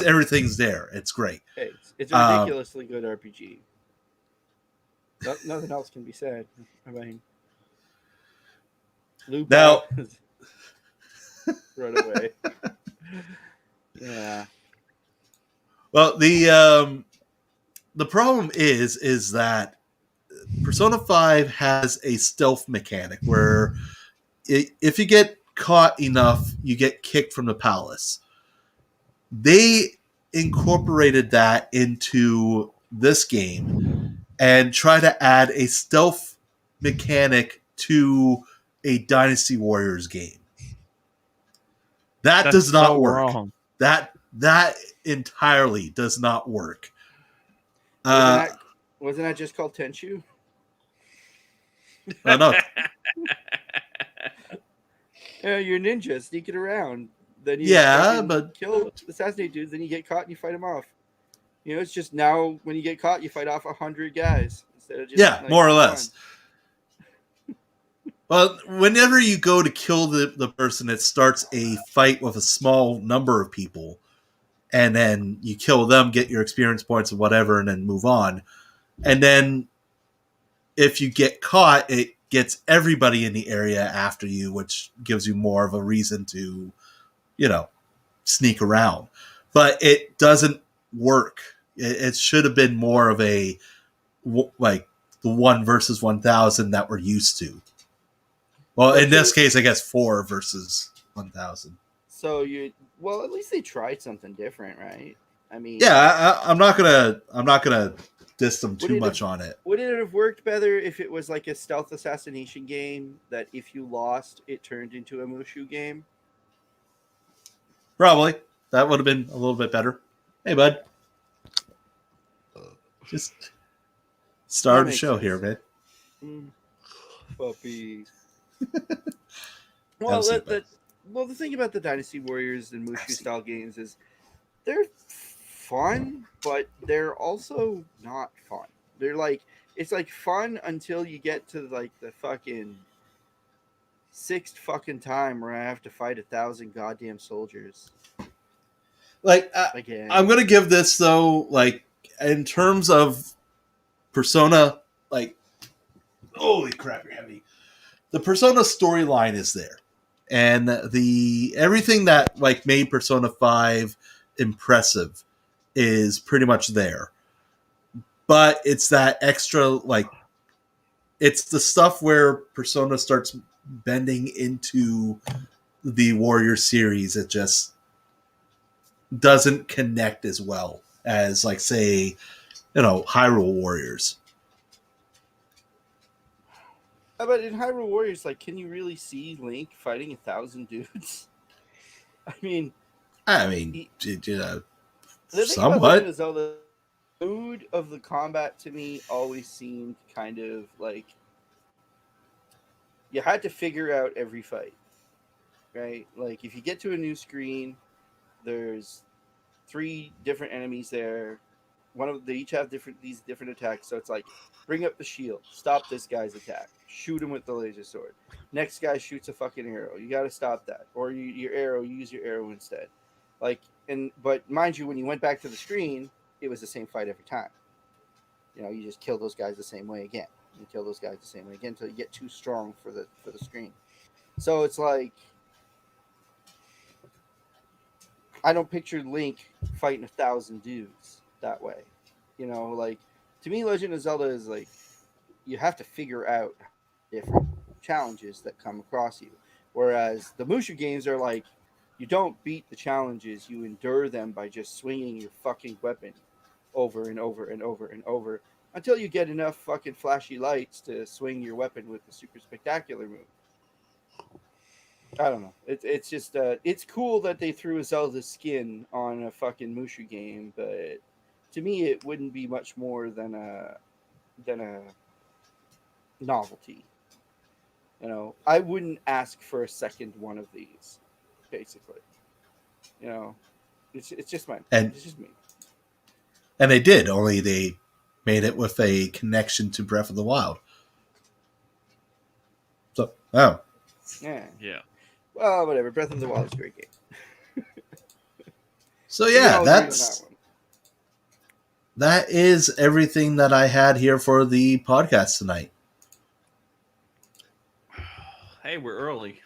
everything's there. It's great. It's a ridiculously good RPG. Nothing else can be said. I mean, Lupo now right away. Yeah. Well, the problem is that Persona 5 has a stealth mechanic where if you get caught enough, you get kicked from the palace. They incorporated that into this game and try to add a stealth mechanic to a Dynasty Warriors game. That does not work. Wrong. That entirely does not work. Wasn't that just called Tenchu? No. Yeah, you're ninja sneaking around. Then you kill, assassinate dudes. Then you get caught and you fight them off. It's just now when you get caught, you fight off 100 guys instead of just more or less. Well, whenever you go to kill the person, it starts a fight with a small number of people, and then you kill them, get your experience points or whatever, and then move on. And then if you get caught, it gets everybody in the area after you, which gives you more of a reason to, sneak around. But it doesn't work. It should have been more of a, like, the 1 versus 1,000 that we're used to. Well, in this case, I guess 4 versus 1,000. So at least they tried something different, right? I mean, yeah, I'm not gonna diss them too much on it. Would it have worked better if it was like a stealth assassination game that if you lost, it turned into a Mushu game? Probably. That would have been a little bit better. Hey, bud. Just start the makes show sense. here, man. Puppy. Have Well, a seat, bud. the thing about the Dynasty Warriors and Mushu style games is they're fun, but they're also not fun. They're like, it's like fun until you get to like the fucking sixth fucking time where I have to fight 1,000 goddamn soldiers Like, again. I'm gonna give this though, like, in terms of Persona, like, holy crap, you're heavy. The Persona storyline is there, and the everything that like made Persona 5 impressive is pretty much there. But it's that extra, like, it's the stuff where Persona starts bending into the Warrior series. It just doesn't connect as well as, like, say, Hyrule Warriors. But in Hyrule Warriors, like, can you really see Link fighting 1,000 dudes? I mean, the the thing somewhat. about Legend of Zelda, the mood of the combat to me always seemed kind of like you had to figure out every fight, right? Like, if you get to a new screen, there's 3 different enemies there. They each have these different attacks. So it's like, bring up the shield, stop this guy's attack, shoot him with the laser sword. Next guy shoots a fucking arrow. You got to stop that, or you use your arrow instead. Like, but mind you, when you went back to the screen, it was the same fight every time. You just kill those guys the same way again. You kill those guys the same way again until you get too strong for the screen. So it's like, I don't picture Link fighting 1,000 dudes that way. Like, to me, Legend of Zelda is like, you have to figure out different challenges that come across you. Whereas the Mushu games are like, you don't beat the challenges, you endure them by just swinging your fucking weapon over and over and over and over until you get enough fucking flashy lights to swing your weapon with the super spectacular move. I don't know. It's just it's cool that they threw a Zelda skin on a fucking Mushu game, but to me it wouldn't be much more than a novelty. I wouldn't ask for a second one of these, basically. It's just it's just me. And they did, only they made it with a connection to Breath of the Wild. So, Yeah. Well, whatever. Breath of the Wild is a great game. So yeah, that is everything that I had here for the podcast tonight. Hey, we're early.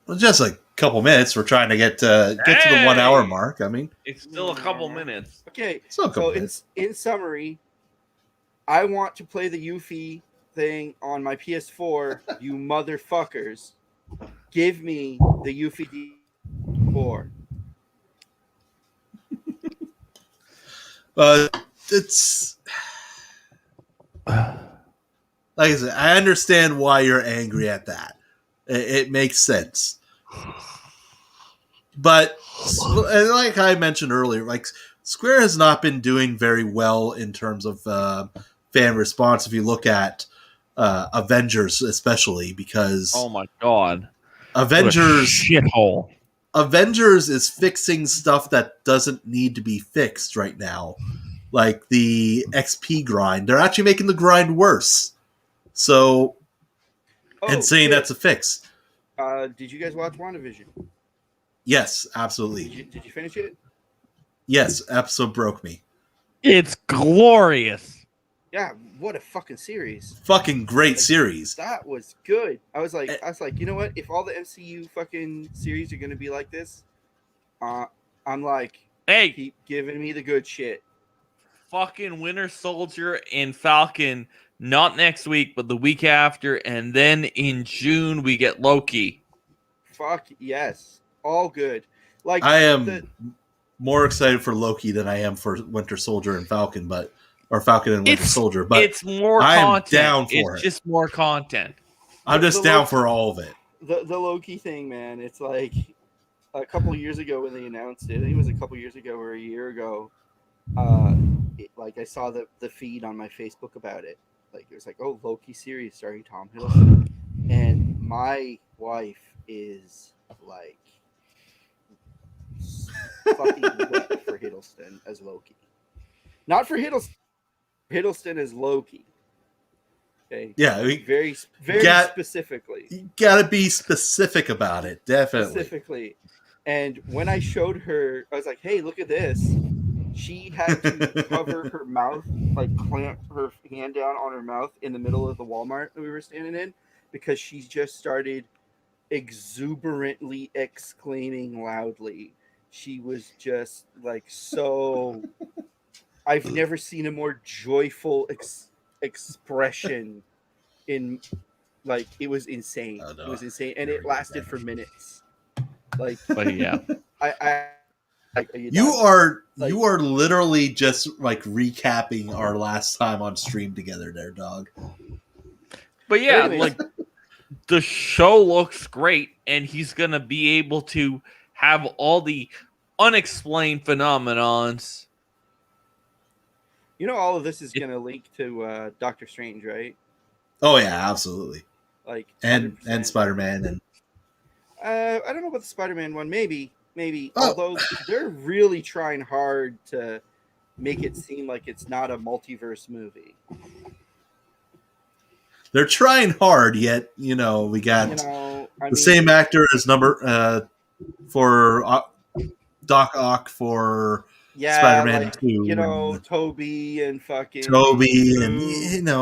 Well, just a couple minutes. We're trying to get to the 1 hour mark. I mean, it's still a couple minutes. Okay, so in summary, I want to play the Yuffie thing on my PS4. You motherfuckers, give me the Yuffie D4. It's like I said, I understand why you're angry at that. It makes sense. But like I mentioned earlier, like, Square has not been doing very well in terms of fan response. If you look at Avengers, especially, because oh my god, Avengers shithole. Avengers is fixing stuff that doesn't need to be fixed right now, like the XP grind. They're actually making the grind worse. So, and saying that's a fix. Did you guys watch WandaVision? Yes, absolutely. Did you finish it? Yes, episode broke me. It's glorious. Yeah, what a fucking series. Fucking great series. That was good. I was like, you know what? If all the MCU fucking series are going to be like this, I'm like, hey, keep giving me the good shit. Fucking Winter Soldier and Falcon, not next week, but the week after, and then in June we get Loki. Fuck yes. All good. Like, I am more excited for Loki than I am for Winter Soldier and Falcon, or Falcon and Winter Soldier. But it's more I am content. down for it's it. just more content. I'm just down for all of it. The Loki thing, man. It's like a couple years ago when they announced it. I think it was a couple years ago or a year ago. like I saw the feed on my Facebook about it. Like it was like, oh, Loki series starring Tom Hiddleston, and my wife is like fucking wet for Hiddleston as Loki. Not for Hiddleston as Loki. Okay. Yeah, very specifically. You gotta be specific about it, definitely. Specifically. And when I showed her, I was like, hey, look at this. She had to cover her mouth, like clamp her hand down on her mouth in the middle of the Walmart that we were standing in, because she just started exuberantly exclaiming loudly. She was just like so. I've never seen a more joyful expression in, like, it was insane. Oh, no. It was insane, and it lasted for minutes. Like, but yeah, you are literally just like recapping our last time on stream together, there, dog. But yeah, like the show looks great, and he's gonna be able to have all the unexplained phenomenons. You know, all of this is going to link to Doctor Strange, right? Oh yeah, absolutely. Like, and Spider-Man, and I don't know about the Spider-Man one. Maybe. Oh. Although they're really trying hard to make it seem like it's not a multiverse movie. They're trying hard, yet we got same actor as for Doc Ock for. Yeah, Spider-Man like, 2. Toby and fucking Toby, and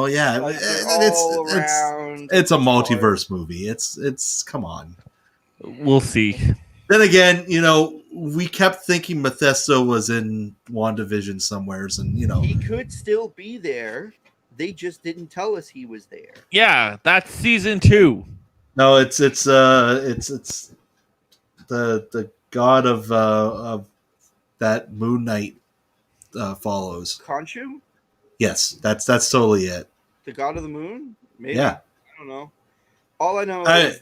yeah, like it's a multiverse movie. It's come on. We'll see. Then again, we kept thinking Mephisto was in WandaVision somewheres, and he could still be there. They just didn't tell us he was there. Yeah, that's season 2. No, it's the god of that Moon Knight follows. Khonshu? Yes, that's totally it. The god of the moon? Maybe. Yeah. I don't know. All I know is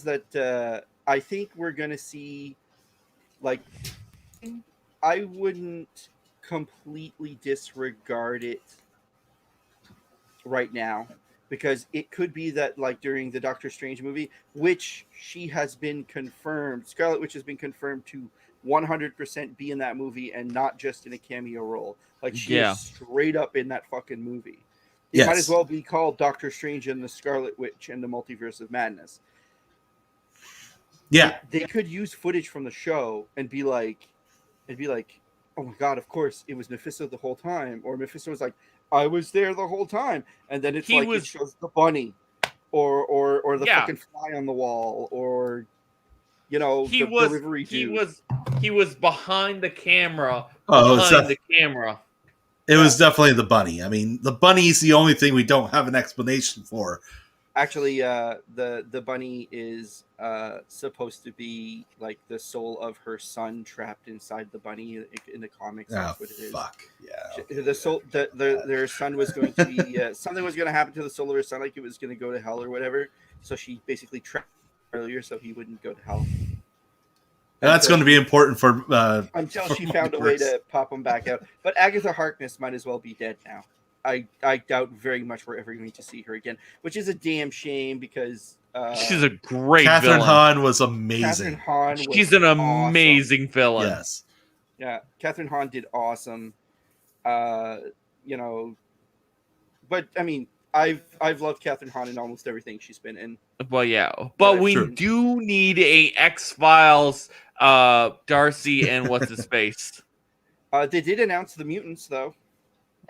that I think we're gonna see, like, I wouldn't completely disregard it right now, because it could be that, like, during the Doctor Strange movie, which she has been confirmed, Scarlet Witch has been confirmed to 100% be in that movie and not just in a cameo role. Like, she is straight up in that fucking movie. It might as well be called Doctor Strange and the Scarlet Witch and the Multiverse of Madness. Yeah. They could use footage from the show and be like, oh my god, of course it was Mephisto the whole time. Or Mephisto was like, I was there the whole time. And then it shows the bunny or the fucking fly on the wall, or delivery dude. He was behind the camera. The camera. It was definitely the bunny. I mean, the bunny is the only thing we don't have an explanation for. Actually, the bunny is supposed to be like the soul of her son trapped inside the bunny in the comics. That's what it is. Fuck yeah. The soul, their son was going to be something was going to happen to the soul of her son, like it was going to go to hell or whatever. So she basically trapped him earlier so he wouldn't go to hell. And that's going to be important for until she found a way to pop him back out. But Agatha Harkness might as well be dead now. I doubt very much we're ever going to see her again, which is a damn shame, because she's a great Catherine villain. Hahn was amazing. She's an amazing villain. Yes. Yeah, Catherine Hahn did awesome. But I mean, I've loved Catherine Hahn in almost everything she's been in. Well, yeah, but we do need a X-Files Darcy and what's his face. They did announce the Mutants, though.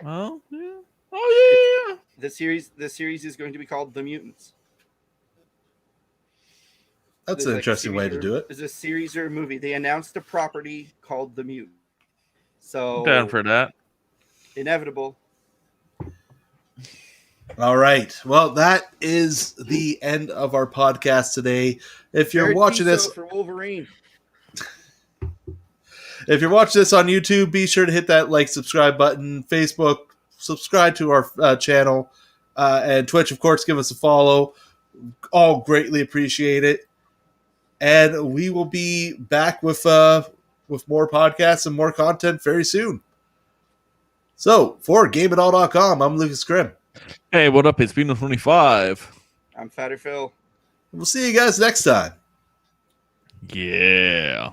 Oh yeah. Oh yeah. The series is going to be called The Mutants. That's an interesting way to do it. It's a series or a movie. They announced a property called The Mutants. So I'm down for that. Inevitable. All right. Well, that is the end of our podcast today. If you're watching this for Wolverine. If you're watching this on YouTube, be sure to hit that like, subscribe button. Facebook, subscribe to our channel. And Twitch, of course, give us a follow. All greatly appreciate it. And we will be back with more podcasts and more content very soon. So, for GameItAll.com, I'm Lucas Grimm. Hey, what up? It's Pino25. I'm Fatter Phil. We'll see you guys next time. Yeah.